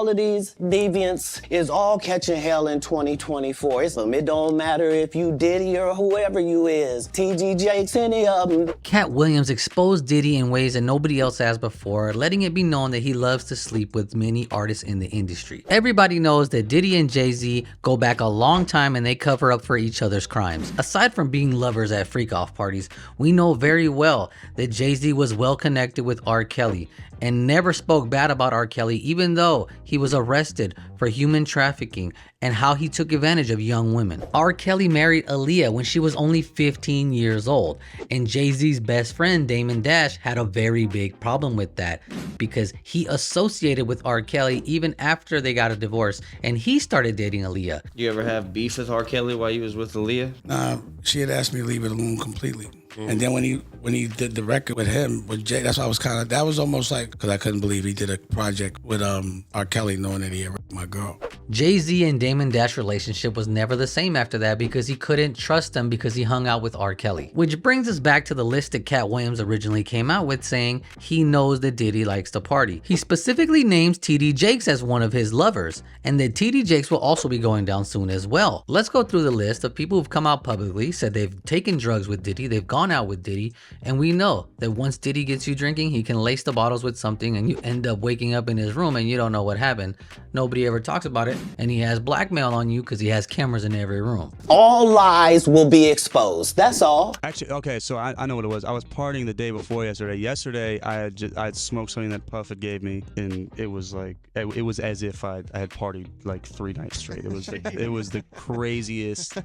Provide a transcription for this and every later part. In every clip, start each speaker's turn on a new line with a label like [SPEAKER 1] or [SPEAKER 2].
[SPEAKER 1] all of these deviants is all catching hell in 2024. It don't matter if you Diddy or whoever you is. TG Jakes, any of them.
[SPEAKER 2] Katt Williams exposed Diddy in ways that nobody else has before, letting it be known that he loves to sleep with many artists in the industry. Everybody knows that Diddy and Jay-Z go back a long time and they cover up for each other's crimes. Aside from being lovers at freak-off parties, we know very well that Jay-Z was well connected with R. Kelly and never spoke bad about R. Kelly, even though he was arrested for human trafficking and how he took advantage of young women. R. Kelly married Aaliyah when she was only 15 years old, and Jay-Z's best friend Damon Dash had a very big problem with that because he associated with R. Kelly even after they got a divorce and he started dating Aaliyah.
[SPEAKER 3] You ever have beef with R. Kelly while you was with Aaliyah?
[SPEAKER 4] Nah, she had asked me to leave it alone completely. And then when he did the record with him, with Jay, that's why I was that was almost like, because I couldn't believe he did a project with R. Kelly knowing that he had raped my girl.
[SPEAKER 2] Jay-Z and Damon Dash relationship was never the same after that because he couldn't trust him because he hung out with R. Kelly. Which brings us back to the list that Katt Williams originally came out with, saying he knows that Diddy likes to party. He specifically names TD Jakes as one of his lovers, and that TD Jakes will also be going down soon as well. Let's go through the list of people who've come out publicly, said they've taken drugs with Diddy, they've gone out with Diddy, and we know that once Diddy gets you drinking, he can lace the bottles with something and you end up waking up in his room and you don't know what happened. Nobody ever talks about it, and he has blackmail on you because he has cameras in every room.
[SPEAKER 1] All lies will be exposed. That's all.
[SPEAKER 5] Actually, okay, so I know what it was. I was partying the day before yesterday. Yesterday, I had smoked something that Puff had gave me, and it was like it was as if I had partied like 3 nights straight. It was the craziest.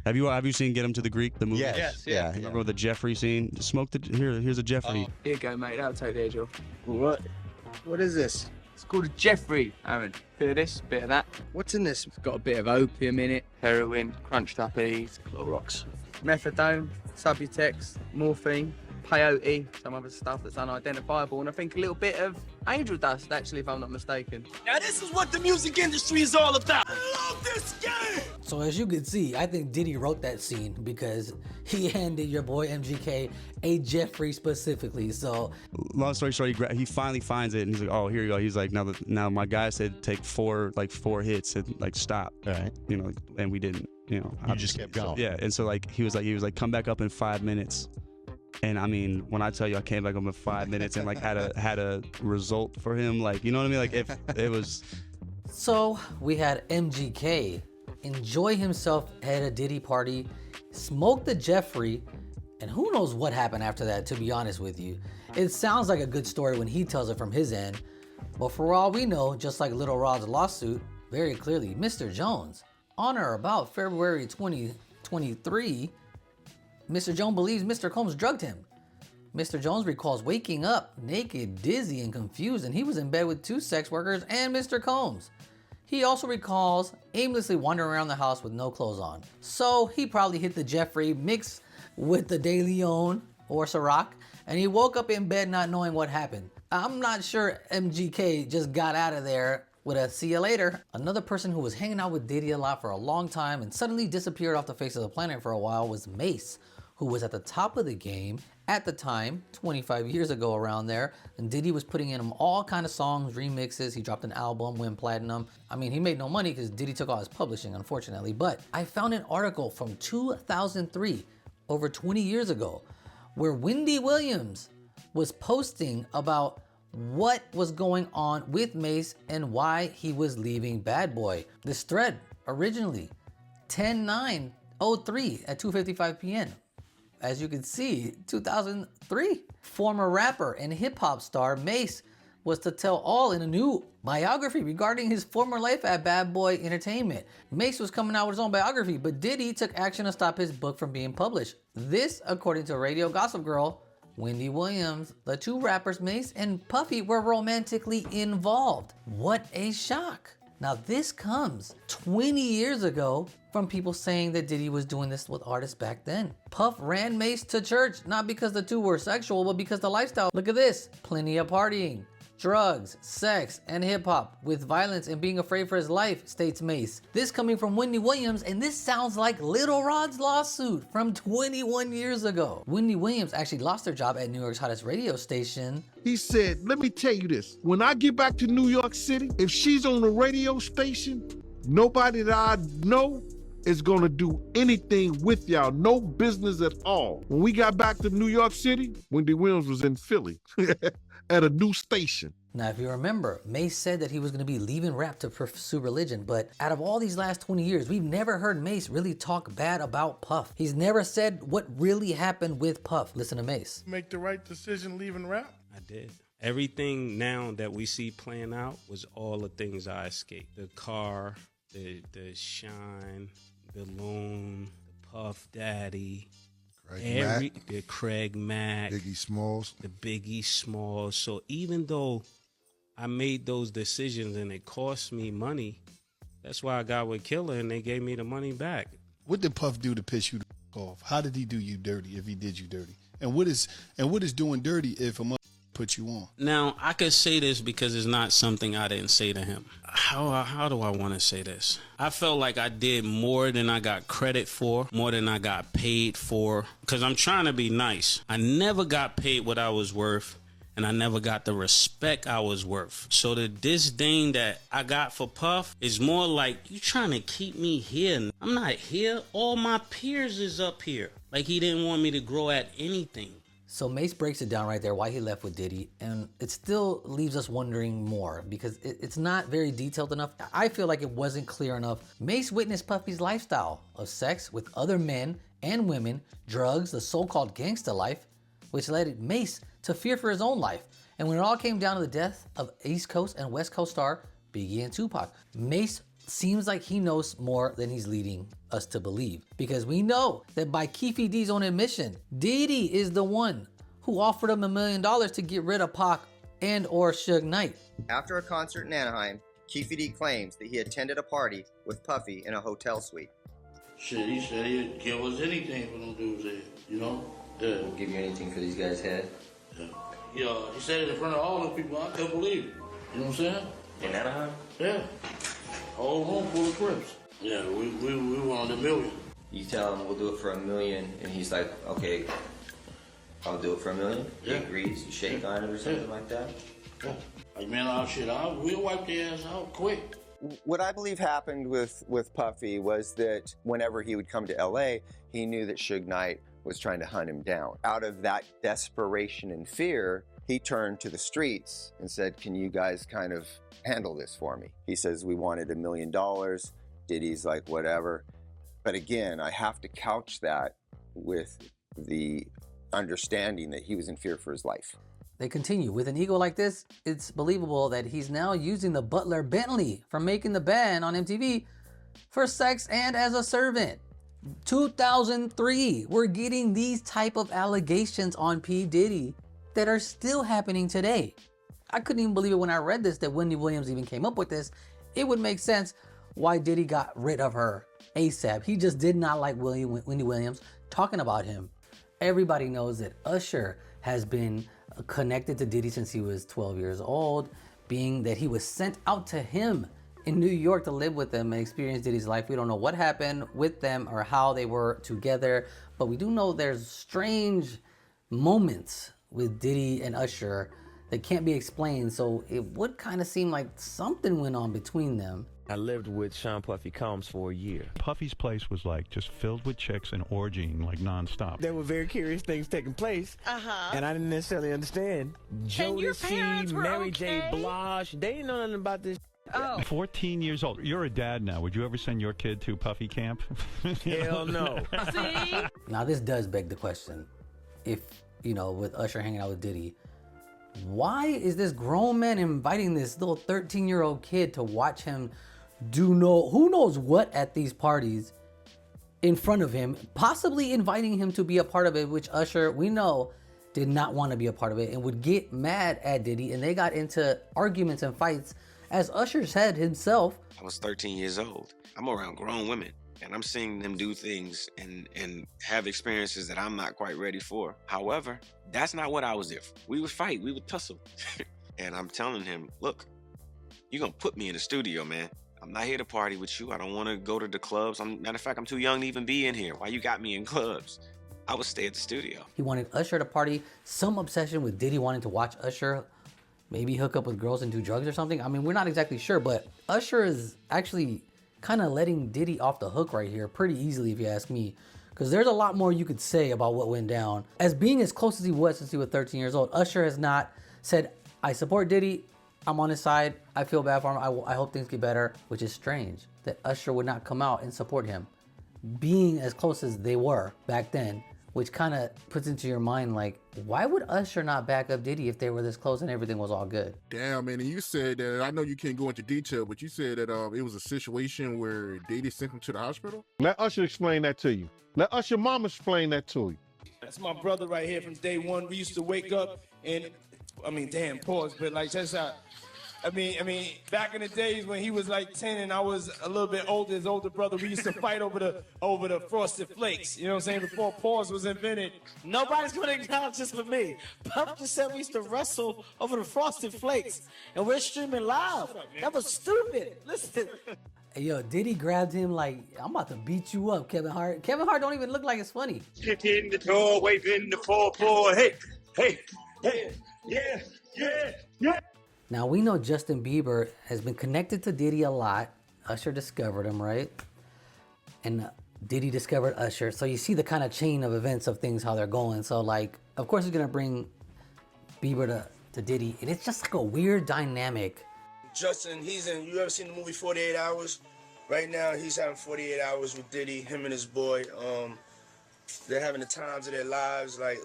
[SPEAKER 5] Have you seen Get Him to the Greek, the movie?
[SPEAKER 6] Yes, yeah.
[SPEAKER 5] Remember the Jeffrey scene? Here's a Jeffrey.
[SPEAKER 6] Here you go, mate. That'll take the edge off.
[SPEAKER 7] What is this?
[SPEAKER 6] It's called a Jeffrey, Aaron. Bit of this, bit of that.
[SPEAKER 7] What's in this?
[SPEAKER 6] It's got a bit of opium in it, heroin, crunched up E's, Clorox, methadone, Subutex, morphine, peyote, some other stuff that's unidentifiable, and I think a little bit of angel dust, actually, if I'm not mistaken.
[SPEAKER 8] Now this is what the music industry is all about. I love this game!
[SPEAKER 2] So as you can see, I think Diddy wrote that scene because he handed your boy MGK a Jeffrey specifically. So
[SPEAKER 5] long story short, he finally finds it and he's like, oh, here you go. He's like, now my guy said take 4 hits and like stop.
[SPEAKER 9] All right.
[SPEAKER 5] You know, and we didn't. You know,
[SPEAKER 9] you just kept going.
[SPEAKER 5] So, yeah, and so like he was like come back up in 5 minutes. And I mean, when I tell you I came back up in 5 minutes and like had a result for him, like, you know what I mean? Like if it was.
[SPEAKER 2] So we had MGK enjoy himself at a Diddy party, smoke the Jeffrey, and who knows what happened after that, to be honest with you. It sounds like a good story when he tells it from his end, but for all we know, just like Little Rod's lawsuit, very clearly, Mr. Jones, on or about February 2023, Mr. Jones believes Mr. Combs drugged him. Mr. Jones recalls waking up naked, dizzy, and confused, and he was in bed with 2 sex workers and Mr. Combs. He also recalls aimlessly wandering around the house with no clothes on. So he probably hit the Jeffrey mixed with the De Leon or Ciroc, and he woke up in bed not knowing what happened. I'm not sure MGK just got out of there with a see you later. Another person who was hanging out with Diddy a lot for a long time and suddenly disappeared off the face of the planet for a while was Mace, who was at the top of the game at the time, 25 years ago around there, and Diddy was putting in him all kind of songs, remixes. He dropped an album, went platinum. I mean, he made no money because Diddy took all his publishing, unfortunately, but I found an article from 2003, over 20 years ago, where Wendy Williams was posting about what was going on with Mace and why he was leaving Bad Boy. This thread, originally, 10/9/03 at 2:55 p.m. As you can see, 2003. Former rapper and hip-hop star Mace was to tell all in a new biography regarding his former life at Bad Boy Entertainment. Mace was coming out with his own biography, but Diddy took action to stop his book from being published. This, according to Radio Gossip Girl, Wendy Williams, the 2 rappers Mace and Puffy were romantically involved. What a shock. Now this comes 20 years ago from people saying that Diddy was doing this with artists back then. Puff ran Mace to church, not because the 2 were sexual, but because the lifestyle. Look at this, plenty of partying, drugs, sex, and hip hop, with violence and being afraid for his life, states Mace. This coming from Wendy Williams, and this sounds like Little Rod's lawsuit from 21 years ago. Wendy Williams actually lost her job at New York's hottest radio station.
[SPEAKER 9] He said, let me tell you this. When I get back to New York City, if she's on a radio station, nobody that I know is gonna do anything with y'all. No business at all. When we got back to New York City, Wendy Williams was in Philly at a new station.
[SPEAKER 2] Now, if you remember, Mace said that he was going to be leaving rap to pursue religion, but out of all these last 20 years, we've never heard Mace really talk bad about Puff. He's never said what really happened with Puff. Listen to Mace.
[SPEAKER 9] Make the right decision leaving rap?
[SPEAKER 10] I did. Everything now that we see playing out was all the things I escaped. The car, the shine, the loon, the Puff Daddy, the Craig Mack,
[SPEAKER 9] Biggie Smalls.
[SPEAKER 10] the Biggie Smalls. So even though I made those decisions and it cost me money, that's why I got with Killer and they gave me the money back.
[SPEAKER 11] What did Puff do to piss you off? How did he do you dirty if he did you dirty? And what is doing dirty if a mother put you on?
[SPEAKER 10] Now, I could say this because it's not something I didn't say to him. How do I want to say this? I felt like I did more than I got credit for, more than I got paid for, because I'm trying to be nice. I never got paid what I was worth, and I never got the respect I was worth. So the disdain that I got for Puff is more like, you trying to keep me here. I'm not here. All my peers is up here. Like he didn't want me to grow at anything.
[SPEAKER 2] So Mace breaks it down right there why he left with Diddy, and it still leaves us wondering more because it's not very detailed enough. I feel like it wasn't clear enough. Mace witnessed Puffy's lifestyle of sex with other men and women, drugs, the so-called gangsta life, which led Mace to fear for his own life. And when it all came down to the death of East Coast and West Coast star Biggie and Tupac, Mace seems like he knows more than he's leading us to believe, because we know that by Keefe D's own admission, Diddy is the one who offered him $1 million to get rid of Pac and or Suge Knight.
[SPEAKER 12] After a concert in Anaheim, Keefe D claims that he attended a party with Puffy in a hotel suite.
[SPEAKER 8] Shit, he said he'd give us anything for them dudes there, you know? Yeah.
[SPEAKER 12] We'll give you anything for these guys' head.
[SPEAKER 8] Yeah, he said it in front of all the people. I couldn't believe it. You know what I'm saying?
[SPEAKER 12] In Anaheim?
[SPEAKER 8] Yeah. Whole room full of Crips. Yeah, we wanted $1 million.
[SPEAKER 12] You tell him we'll do it for $1 million, and he's like, okay, I'll do it for $1 million.
[SPEAKER 8] Yeah.
[SPEAKER 12] He agrees. You shake on it or something like that.
[SPEAKER 8] Yeah. Like, man, we'll wipe their ass out quick.
[SPEAKER 13] What I believe happened with Puffy was that whenever he would come to LA, he knew that Suge Knight was trying to hunt him down. Out of that desperation and fear, he turned to the streets and said, can you guys kind of handle this for me? He says, we wanted $1 million. Diddy's like, whatever. But again, I have to couch that with the understanding that he was in fear for his life.
[SPEAKER 2] They continue, with an ego like this, it's believable that he's now using the butler Bentley from Making the Band on MTV for sex and as a servant. 2003, we're getting these type of allegations on P. Diddy that are still happening today. I couldn't even believe it when I read this, that Wendy Williams even came up with this. It would make sense why Diddy got rid of her ASAP. He just did not like Wendy Williams talking about him. Everybody knows that Usher has been connected to Diddy since he was 12 years old, being that he was sent out to him in New York to live with them and experience Diddy's life. We don't know what happened with them or how they were together, but we do know there's strange moments with Diddy and Usher that can't be explained, so it would kind of seem like something went on between them.
[SPEAKER 14] I lived with Sean Puffy Combs for a year.
[SPEAKER 15] Puffy's place was like just filled with chicks and orgying like nonstop.
[SPEAKER 16] There were very curious things taking place, and I didn't necessarily understand. Jodeci, Mary J. Blige, they didn't know nothing about this.
[SPEAKER 15] 14 years old. You're a dad now. Would you ever send your kid to Puffy camp?
[SPEAKER 16] Hell no.
[SPEAKER 2] See? Now this does beg the question. If, with Usher hanging out with Diddy, why is this grown man inviting this little 13-year-old kid to watch him do who knows what at these parties in front of him, possibly inviting him to be a part of it, which Usher, we know, did not want to be a part of it and would get mad at Diddy, and they got into arguments and fights, as Usher said himself.
[SPEAKER 17] I was 13 years old. I'm around grown women, and I'm seeing them do things and have experiences that I'm not quite ready for. However, that's not what I was there for. We would fight, we would tussle. And I'm telling him, look, you're going to put me in the studio, man. I'm not here to party with you. I don't want to go to the clubs. Matter of fact, I'm too young to even be in here. Why you got me in clubs? I would stay at the studio.
[SPEAKER 2] He wanted Usher to party. Some obsession with Diddy wanting to watch Usher maybe hook up with girls and do drugs or something. I mean, we're not exactly sure, but Usher is actually kind of letting Diddy off the hook right here pretty easily, if you ask me. Because there's a lot more you could say about what went down. As being as close as he was since he was 13 years old, Usher has not said, I support Diddy, I'm on his side, I feel bad for him, I hope things get better, which is strange that Usher would not come out and support him. Being as close as they were back then, which kind of puts into your mind like, why would Usher not back up Diddy if they were this close and everything was all good?
[SPEAKER 9] Damn, man, and you said that, I know you can't go into detail, but you said that it was a situation where Diddy sent him to the hospital? Let Usher explain that to you. Let Usher mama explain that to you.
[SPEAKER 18] That's my brother right here from day one. We used to wake up and, damn, pause, but like just how, back in the days when he was like 10 and I was a little bit older, his older brother, we used to fight over the Frosted Flakes. You know what I'm saying? Before pause was invented.
[SPEAKER 19] Nobody's going to acknowledge this but me. Puff just said we used to wrestle over the Frosted Flakes, and we're streaming live. That was stupid. Listen.
[SPEAKER 2] Hey, yo, Diddy grabbed him like, I'm about to beat you up, Kevin Hart. Kevin Hart don't even look like it's funny.
[SPEAKER 8] Kick in the door, waving the 4-4. Hey, hey, hey, yeah, yeah, yeah.
[SPEAKER 2] Now, we know Justin Bieber has been connected to Diddy a lot. Usher discovered him, right? And Diddy discovered Usher. So you see the kind of chain of events of things, how they're going. So, like, of course he's going to bring Bieber to Diddy. And it's just like a weird dynamic.
[SPEAKER 18] Justin, you ever seen the movie 48 Hours? Right now, he's having 48 hours with Diddy, him and his boy. They're having the times of their lives, like,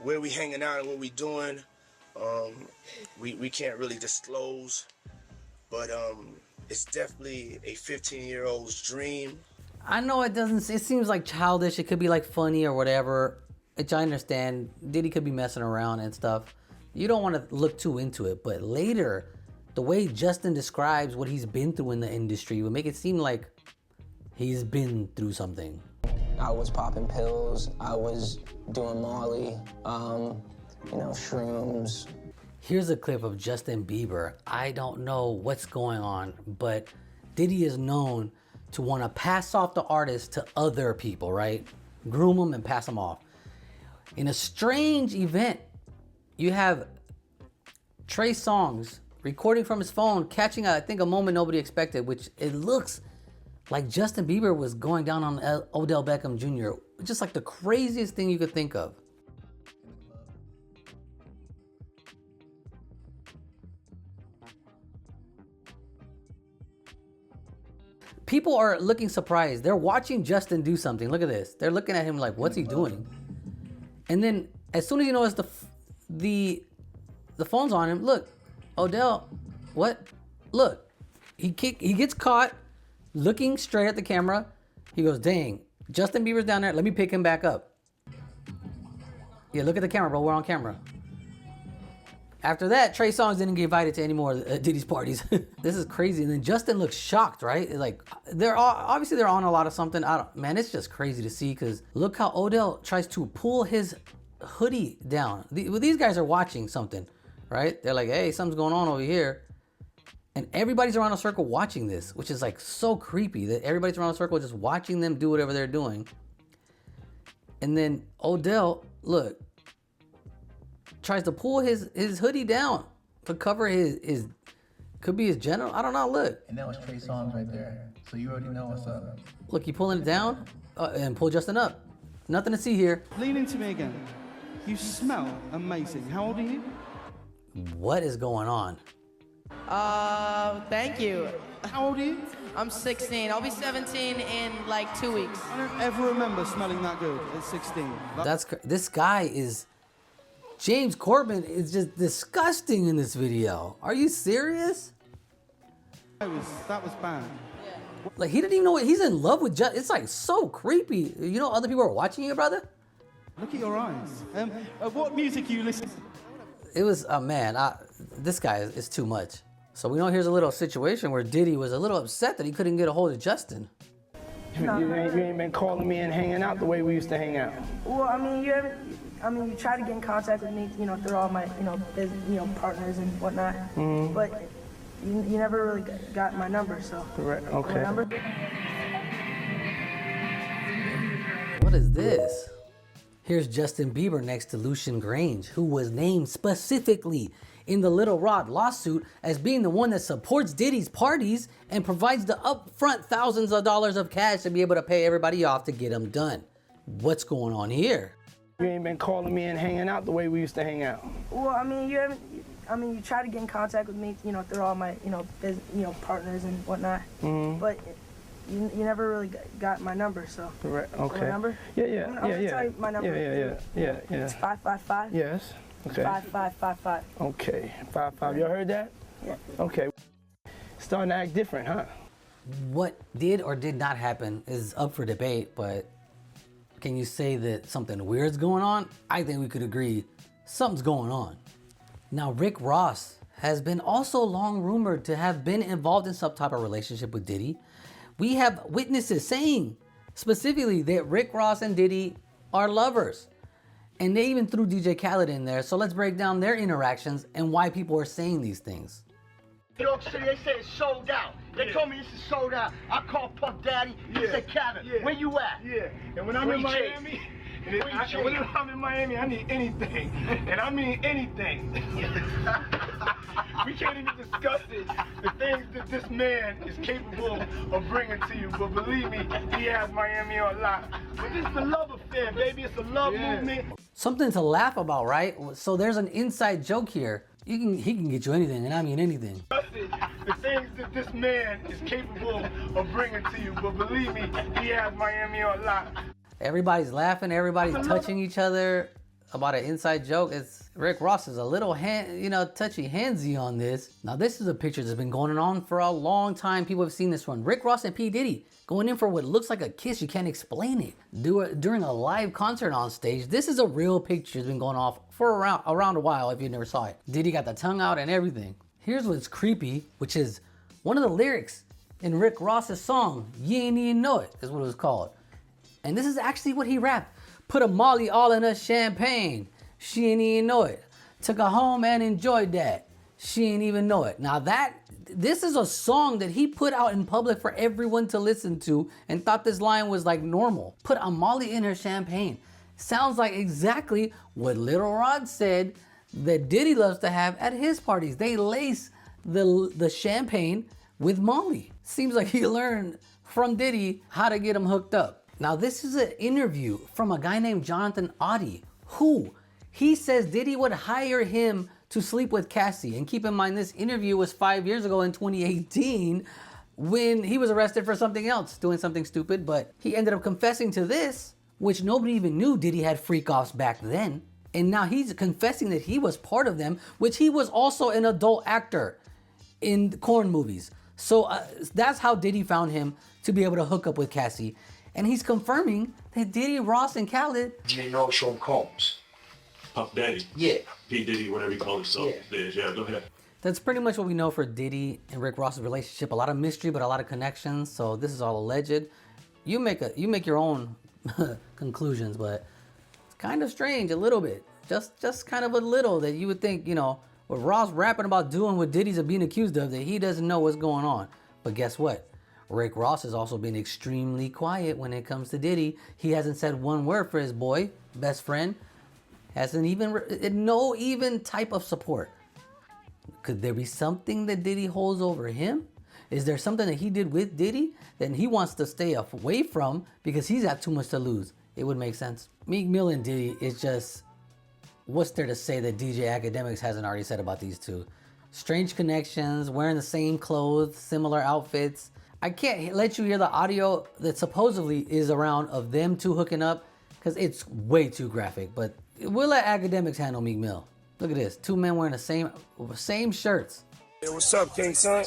[SPEAKER 18] where we hanging out and what we doing. We can't really disclose, but it's definitely a 15-year-old's dream.
[SPEAKER 2] I know it seems like childish. It could be like funny or whatever, which I understand. Diddy could be messing around and stuff. You don't want to look too into it, but later, the way Justin describes what he's been through in the industry would make it seem like he's been through something.
[SPEAKER 20] I was popping pills, I was doing Molly, shrooms.
[SPEAKER 2] Here's a clip of Justin Bieber. I don't know what's going on, but Diddy is known to want to pass off the artist to other people, right? Groom them and pass them off. In a strange event, you have Trey Songz recording from his phone, catching, I think, a moment nobody expected, which it looks like Justin Bieber was going down on Odell Beckham Jr. Just like the craziest thing you could think of. People are looking surprised. They're watching Justin do something. Look at this. They're looking at him like, what's he doing? And then as soon as you notice the phone's on him, look, Odell, what? Look, he gets caught looking straight at the camera. He goes, dang, Justin Bieber's down there. Let me pick him back up. Yeah, look at the camera, bro. We're on camera. After that, Trey Songz didn't get invited to any more Diddy's parties. This is crazy. And then Justin looks shocked, right? Like, obviously they're on a lot of something. Man, it's just crazy to see because look how Odell tries to pull his hoodie down. These guys are watching something, right? They're like, hey, something's going on over here. And everybody's around a circle watching this, which is like so creepy that everybody's around a circle just watching them do whatever they're doing. And then Odell, look, tries to pull his hoodie down to cover his could be his general. I don't know. Look.
[SPEAKER 21] And that was Trey Songz right there. So you already know what's up.
[SPEAKER 2] Look, he pulling it down and pull Justin up. Nothing to see here.
[SPEAKER 22] Lean into me again. You smell amazing. How old are you?
[SPEAKER 2] What is going on?
[SPEAKER 23] Thank you.
[SPEAKER 22] How old are you?
[SPEAKER 23] I'm 16. I'll be 17 in like 2 weeks.
[SPEAKER 22] I don't ever remember smelling that good at 16.
[SPEAKER 2] This guy is... James Corbin is just disgusting in this video. Are you serious?
[SPEAKER 22] That was bad.
[SPEAKER 2] Like, he didn't even know what he's in love with. It's like so creepy. You know, other people are watching you, brother.
[SPEAKER 22] Look at your eyes. What music you listen to?
[SPEAKER 2] It was, man, this guy is too much. So we know here's a little situation where Diddy was a little upset that he couldn't get a hold of Justin.
[SPEAKER 22] You ain't been calling me and hanging out the way we used to hang out.
[SPEAKER 21] Well, I mean, you haven't. I mean, you try to get in contact with me, through all my, partners and whatnot.
[SPEAKER 22] Mhm.
[SPEAKER 21] But you never really got my number, so.
[SPEAKER 22] Correct. Okay.
[SPEAKER 21] My number?
[SPEAKER 2] What is this? Here's Justin Bieber next to Lucian Grange, who was named specifically in the Little Rod lawsuit as being the one that supports Diddy's parties and provides the upfront thousands of dollars of cash to be able to pay everybody off to get them done. What's going on here?
[SPEAKER 22] You ain't been calling me and hanging out the way we used to hang out.
[SPEAKER 21] Well, I mean, you haven't. I mean, you try to get in contact with me, through all my, partners and whatnot.
[SPEAKER 22] Mhm.
[SPEAKER 21] But you never really got my number, so.
[SPEAKER 22] Correct. Okay.
[SPEAKER 21] My number?
[SPEAKER 22] Yeah.
[SPEAKER 21] I'm gonna tell you my number.
[SPEAKER 22] Yeah.
[SPEAKER 21] It's 555.
[SPEAKER 22] Yes. Okay.
[SPEAKER 21] 5555.
[SPEAKER 22] Okay. 55. You heard that?
[SPEAKER 21] Yeah.
[SPEAKER 22] Okay. Starting to act different, huh?
[SPEAKER 2] What did or did not happen is up for debate, but can you say that something weird's going on? I think we could agree something's going on. Now, Rick Ross has been also long rumored to have been involved in some type of relationship with Diddy. We have witnesses saying specifically that Rick Ross and Diddy are lovers. And they even threw DJ Khaled in there. So let's break down their interactions and why people are saying these things.
[SPEAKER 1] New York City, they say it's sold out. They told me this is sold out. I called Puff Daddy. He said, Kevin, where you at?
[SPEAKER 22] Yeah. And when I'm in Miami, when I'm in Miami, I need anything. And I mean anything. We can't even discuss it. The things that this man is capable of bringing to you. But believe me, he has Miami on lock. But this is a love affair, baby. It's a love movement.
[SPEAKER 2] Something to laugh about, right? So there's an inside joke here. He can get you anything, and I mean anything.
[SPEAKER 22] The things that this man is capable of bringing to you. But believe me, he has Miami on lock.
[SPEAKER 2] Everybody's laughing, everybody's touching each other about an inside joke. It's Rick Ross is a little touchy-handsy on this. Now this is a picture that's been going on for a long time. People have seen this one. Rick Ross and P. Diddy going in for what looks like a kiss. You can't explain it. During a live concert on stage. This is a real picture that's been going off for around a while if you never saw it. Diddy got the tongue out and everything. Here's what's creepy, which is one of the lyrics in Rick Ross's song, You Ain't Even Know It, is what it was called. And this is actually what he rapped. Put a Molly all in her champagne. She ain't even know it. Took her home and enjoyed that. She ain't even know it. Now this is a song that he put out in public for everyone to listen to and thought this line was like normal. Put a Molly in her champagne. Sounds like exactly what Little Rod said that Diddy loves to have at his parties. They lace the champagne with Molly. Seems like he learned from Diddy how to get him hooked up. Now this is an interview from a guy named Jonathan Oddie, who he says Diddy would hire him to sleep with Cassie. And keep in mind, this interview was 5 years ago in 2018 when he was arrested for something else, doing something stupid, but he ended up confessing to this, which nobody even knew Diddy had freak-offs back then. And now he's confessing that he was part of them, which he was also an adult actor in corn movies. So that's how Diddy found him to be able to hook up with Cassie. And he's confirming that Diddy, Ross, and Khaled.
[SPEAKER 8] You know Sean Combs. Puff Daddy.
[SPEAKER 2] Yeah.
[SPEAKER 8] P. Diddy, whatever you call himself. Yeah, go ahead.
[SPEAKER 2] That's pretty much what we know for Diddy and Rick Ross's relationship. A lot of mystery, but a lot of connections. So this is all alleged. You make your own conclusions, but it's kind of strange a little bit. Just kind of a little that you would think, with Ross rapping about doing what Diddy's being accused of, that he doesn't know what's going on. But guess what? Rick Ross has also been extremely quiet when it comes to Diddy. He hasn't said one word for his boy, best friend. Hasn't even, no even type of support. Could there be something that Diddy holds over him? Is there something that he did with Diddy that he wants to stay away from because he's got too much to lose? It would make sense. Meek Mill and Diddy is just, what's there to say that DJ Academics hasn't already said about these two? Strange connections, wearing the same clothes, similar outfits. I can't let you hear the audio that supposedly is around of them two hooking up because it's way too graphic, but we'll let Academics handle Meek Mill. Look at this, two men wearing the same shirts.
[SPEAKER 18] Hey, what's up, King Son?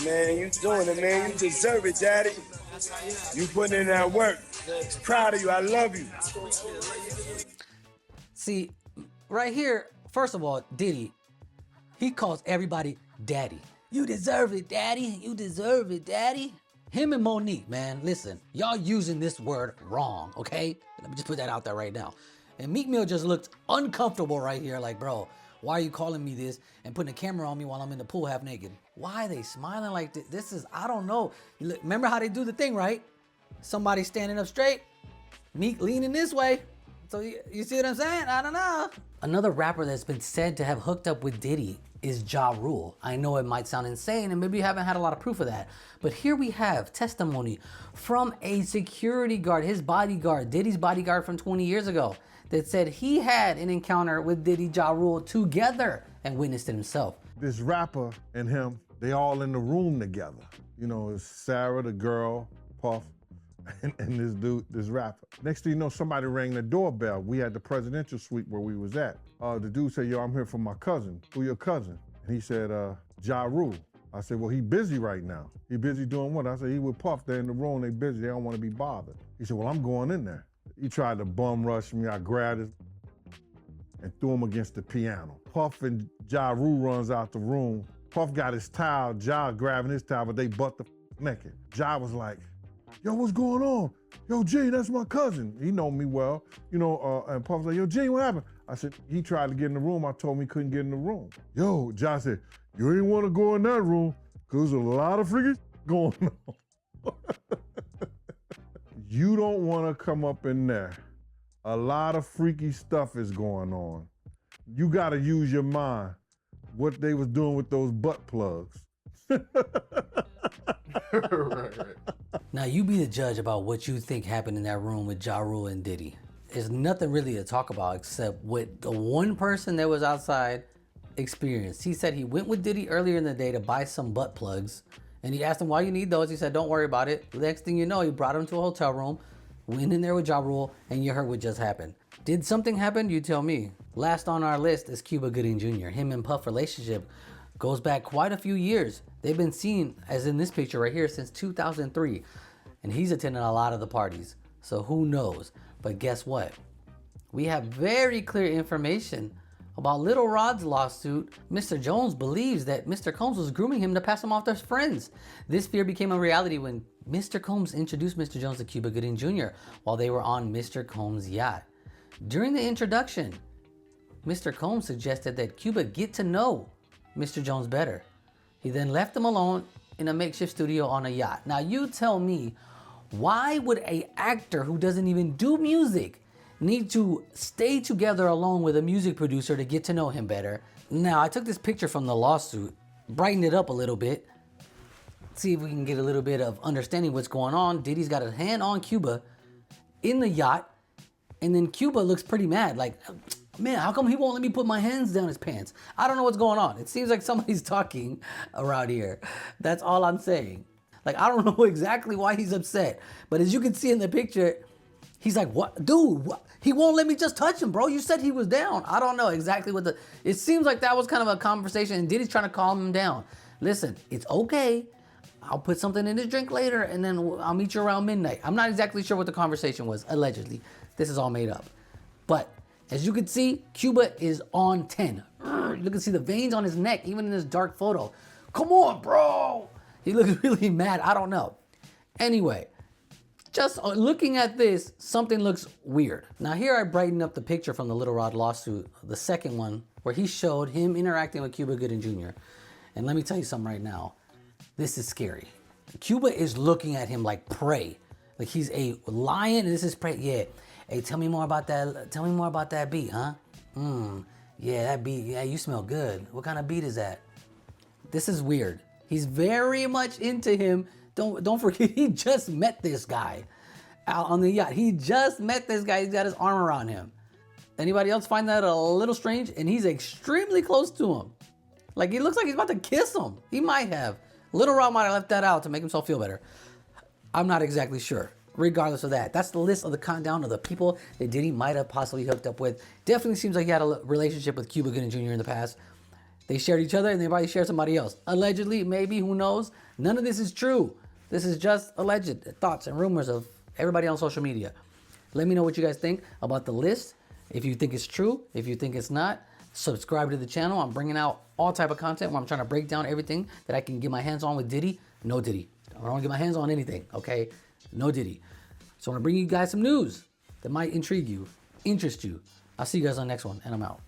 [SPEAKER 18] Man, you doing it, man. You deserve it, Daddy. You putting in that work. Proud of you. I love you.
[SPEAKER 2] See, right here, first of all, Diddy, he calls everybody daddy. You deserve it, daddy. You deserve it, daddy. Him and Monique, man, listen, y'all using this word wrong, okay? Let me just put that out there right now. And Meek Mill just looked uncomfortable right here, like, bro, why are you calling me this and putting a camera on me while I'm in the pool half naked? Why are they smiling like this? This is, I don't know. Remember how they do the thing, right? Somebody standing up straight, Meek leaning this way. So you see what I'm saying? I don't know. Another rapper that's been said to have hooked up with Diddy is Ja Rule. I know it might sound insane and maybe you haven't had a lot of proof of that, but here we have testimony from a security guard, his bodyguard, Diddy's bodyguard from 20 years ago, that said he had an encounter with Diddy, Ja Rule together and witnessed it himself.
[SPEAKER 9] This rapper and him, they all in the room together. You know, it's Sarah, the girl, Puff, and this dude, this rapper. Next thing you know, somebody rang the doorbell. We had the presidential suite where we was at. The dude said, yo, I'm here for my cousin. Who your cousin? And he said, Ja Rule. I said, well, he busy right now. He busy doing what? I said, he with Puff, they're in the room, they busy, they don't want to be bothered. He said, well, I'm going in there. He tried to bum rush me. I grabbed him and threw him against the piano. Puff and Ja Rule runs out the room. Puff got his towel, Ja grabbing his towel, but they butt the naked. Ja was like, yo, what's going on? Yo, Gene, that's my cousin. He know me well, you know, and Puff was like, yo, Gene, what happened? I said, he tried to get in the room. I told him he couldn't get in the room. Yo, Ja said, you ain't want to go in that room because there's a lot of freaky going on. You don't want to come up in there. A lot of freaky stuff is going on. You got to use your mind. What they was doing with those butt plugs.
[SPEAKER 2] Right. Now you be the judge about what you think happened in that room with Ja Rule and Diddy. There's nothing really to talk about except what the one person that was outside experienced. He said he went with Diddy earlier in the day to buy some butt plugs. And he asked him, why you need those? He said, don't worry about it. The next thing you know, he brought him to a hotel room, went in there with Ja Rule, and you heard what just happened. Did something happen? You tell me. Last on our list is Cuba Gooding Jr. Him and Puff relationship goes back quite a few years. They've been seen, as in this picture right here, since 2003. And he's attended a lot of the parties. So who knows? But guess what? We have very clear information about Little Rod's lawsuit. Mr. Jones believes that Mr. Combs was grooming him to pass him off to his friends. This fear became a reality when Mr. Combs introduced Mr. Jones to Cuba Gooding Jr. while they were on Mr. Combs' yacht. During the introduction, Mr. Combs suggested that Cuba get to know Mr. Jones better. He then left him alone in a makeshift studio on a yacht. Now you tell me, why would an actor who doesn't even do music need to stay together alone with a music producer to get to know him better? Now, I took this picture from the lawsuit, brightened it up a little bit, see if we can get a little bit of understanding what's going on. Diddy's got a hand on Cuba in the yacht, and then Cuba looks pretty mad, like, man, how come he won't let me put my hands down his pants? I don't know what's going on. It seems like somebody's talking around here. That's all I'm saying. Like, I don't know exactly why he's upset, but as you can see in the picture, he's like, what? Dude, what? He won't let me just touch him, bro. You said he was down. I don't know exactly what it seems like that was kind of a conversation and Diddy's trying to calm him down. Listen, it's okay. I'll put something in his drink later and then I'll meet you around midnight. I'm not exactly sure what the conversation was, allegedly. This is all made up. But as you can see, Cuba is on 10. You can see the veins on his neck, even in this dark photo. Come on, bro. He looks really mad. I don't know. Anyway, just looking at this, something looks weird. Now here I brighten up the picture from the Little Rod lawsuit, the second one, where he showed him interacting with Cuba Gooding Jr. And let me tell you something right now. This is scary. Cuba is looking at him like prey. Like he's a lion and this is prey. Yeah. Hey, tell me more about that. Tell me more about that beat, huh? Yeah, that beat. Yeah, you smell good. What kind of beat is that? This is weird. He's very much into him. Don't forget, he just met this guy out on the yacht. He just met this guy. He's got his arm around him. Anybody else find that a little strange? And he's extremely close to him. Like, he looks like he's about to kiss him. He might have. Little Rod might have left that out to make himself feel better. I'm not exactly sure. Regardless of that, that's the list of the countdown of the people that Diddy might have possibly hooked up with. Definitely seems like he had a relationship with Cuba Gooding Jr. in the past. They shared each other and they probably shared somebody else. Allegedly, maybe, who knows? None of this is true. This is just alleged thoughts and rumors of everybody on social media. Let me know what you guys think about the list. If you think it's true, if you think it's not, subscribe to the channel. I'm bringing out all type of content where I'm trying to break down everything that I can get my hands on with Diddy. No Diddy. I don't want to get my hands on anything, okay? No Diddy. So I want to bring you guys some news that might intrigue you, interest you. I'll see you guys on the next one, and I'm out.